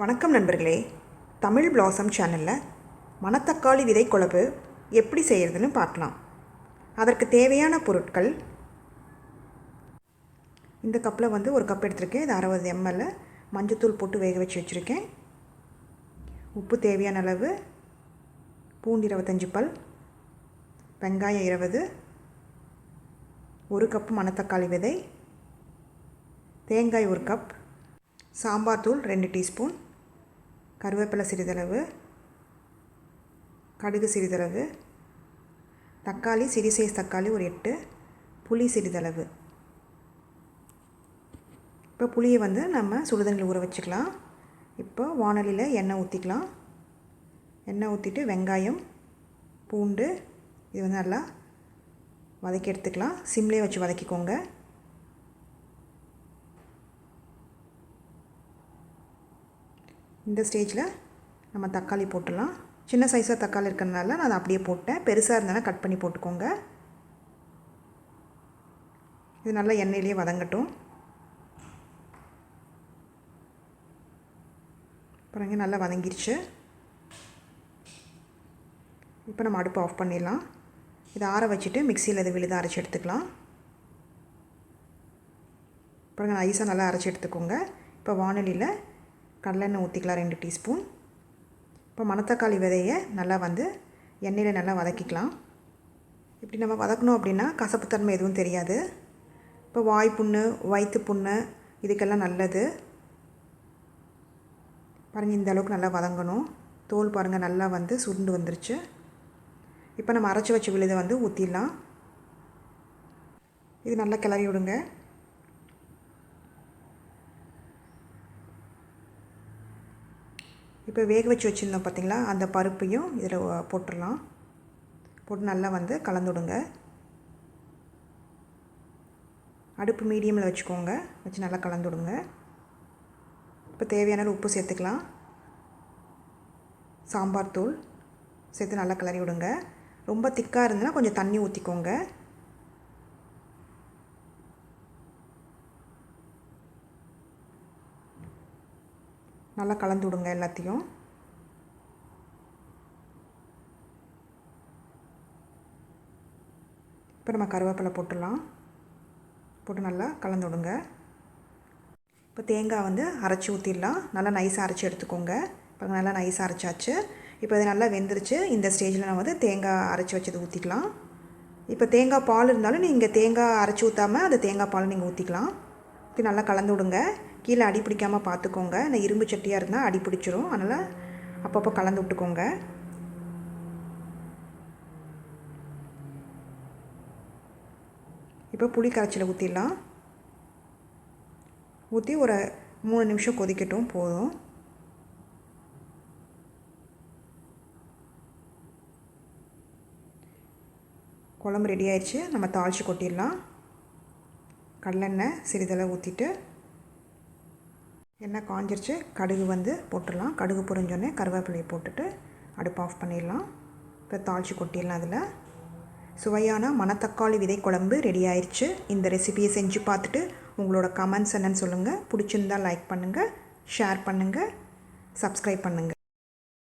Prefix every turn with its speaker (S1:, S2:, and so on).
S1: வணக்கம் நண்பர்களே, தமிழ் பிளாசம் சேனலில் மணத்தக்காளி விதை குழம்பு எப்படி செய்கிறதுன்னு பார்க்கலாம். அதற்கு தேவையான பொருட்கள் இந்த கப்பில் ஒரு கப் எடுத்திருக்கேன். இது 60 ml. மஞ்சத்தூள் போட்டு வேக வச்சு வச்சுருக்கேன். உப்பு தேவையான அளவு, பூண்டு 25 பல், வெங்காயம் 20, 1 கப் மணத்தக்காளி விதை, தேங்காய் 1 கப், சாம்பார் தூள் 2 டீஸ்பூன், கருவேப்பிலை சிறிதளவு, கடுகு சிறிதளவு, தக்காளி சிறு சைஸ் தக்காளி ஒரு 8, புளி சிறிதளவு. இப்போ புளியை நம்ம சுடுதண்ணில் ஊற வச்சுக்கலாம். இப்போ வாணலியில் எண்ணெய் ஊற்றிக்கலாம். எண்ணெய் ஊற்றிட்டு வெங்காயம், பூண்டு இது நல்லா வதக்கி எடுத்துக்கலாம். சிம்லேயே வச்சு வதக்கிக்கோங்க. இந்த ஸ்டேஜில் நம்ம தக்காளி போட்டுடலாம். சின்ன சைஸாக தக்காளி இருக்கிறதுனால நான் அதை அப்படியே போட்டேன். பெருசாக இருந்தாலும் கட் பண்ணி போட்டுக்கோங்க. இது நல்லா எண்ணெயிலேயே வதங்கட்டும். பாருங்க, நல்லா வதங்கிருச்சு. இப்போ நம்ம அடுப்பு ஆஃப் பண்ணிடலாம். இதை ஆற வச்சுட்டு மிக்சியில் இதை விழுத அரைச்சி எடுத்துக்கலாம். பாருங்கள், ஐஸாக நல்லா அரைச்சி எடுத்துக்கோங்க. இப்போ வாணலியில் கடலெண்ணெய் ஊற்றிக்கலாம் 2 டீஸ்பூன். இப்போ மணத்தக்காளி விதையை நல்லா எண்ணெயில் நல்லா வதக்கிக்கலாம். இப்படி நம்ம வதக்கணும் அப்படின்னா கசப்புத்தன்மை எதுவும் தெரியாது. இப்போ வாய் புண்ணு, வயிற்று புண்ணு இதுக்கெல்லாம் நல்லது. பாருங்கள், இந்த அளவுக்கு நல்லா வதங்கணும். தோல் பாருங்கள் நல்லா சுருண்டு வந்துருச்சு. இப்போ நம்ம அரைச்சி வச்ச விழுதை ஊற்றிடலாம். இது நல்லா கிளறி விடுங்க. இப்போ வேக வச்சு வச்சுருந்தோம் பார்த்திங்களா, அந்த பருப்பையும் இதில் போட்டுடலாம். போட்டு நல்லா கலந்து விடுங்க. அடுப்பு மீடியமில் வச்சுக்கோங்க. வச்சு நல்லா கலந்து விடுங்க. இப்போ தேவையான உப்பு சேர்த்துக்கலாம். சாம்பார் தூள் சேர்த்து நல்லா கிளறி விடுங்க. ரொம்ப திக்காக இருந்ததுன்னா கொஞ்சம் தண்ணி ஊற்றிக்கோங்க. நல்லா கலந்து விடுங்க எல்லாத்தையும். இப்போ நம்ம கருவேப்பிலை போட்டுடலாம். போட்டு நல்லா கலந்து விடுங்க. இப்போ தேங்காய் அரைச்சி ஊற்றிடலாம். நல்லா நைஸாக அரைச்சி எடுத்துக்கோங்க. இப்போ நல்லா நைஸாக அரைச்சாச்சு. இப்போ இது நல்லா வெந்துருச்சு. இந்த ஸ்டேஜில் நம்ம தேங்காய் அரைச்சி வச்சது ஊற்றிக்கலாம். இப்போ தேங்காய் பால் இருந்தாலும் நீங்கள் தேங்காய் அரைச்சி ஊற்றாமல் அந்த தேங்காய் பால் நீங்கள் ஊற்றிக்கலாம். இது நல்லா கலந்து விடுங்க. கீழே அடி பிடிக்காமல் பார்த்துக்கோங்க. இந்த இரும்பு சட்டியாக இருந்தால் அடி பிடிச்சிரும். அதனால் அப்பப்போ கலந்து விட்டுக்கோங்க. இப்போ புளி கரைச்சலை ஊற்றிடலாம். ஊற்றி ஒரு 3 நிமிஷம் கொதிக்கட்டும், போதும். குழம்பு ரெடி ஆயிடுச்சு. நம்ம தாளித்து கொட்டிடலாம். கடலெண்ணெய் சிறிதளவு ஊற்றிட்டு எண்ணெய் காஞ்சிருச்சு. கடுகு போட்டுடலாம். கடுகு பொரிஞ்சோடனே கருவேப்பிலையை போட்டுட்டு அடுப்பு ஆஃப் பண்ணிடலாம். இப்போ தாளித்து கொட்டிடலாம். அதில் சுவையான மணத்தக்காளி விதை குழம்பு ரெடி ஆயிடுச்சு. இந்த ரெசிபியை செஞ்சு பார்த்துட்டு உங்களோட கமெண்ட்ஸ் என்னன்னு சொல்லுங்கள். பிடிச்சிருந்தால் லைக் பண்ணுங்கள், ஷேர் பண்ணுங்கள், சப்ஸ்கிரைப் பண்ணுங்கள்.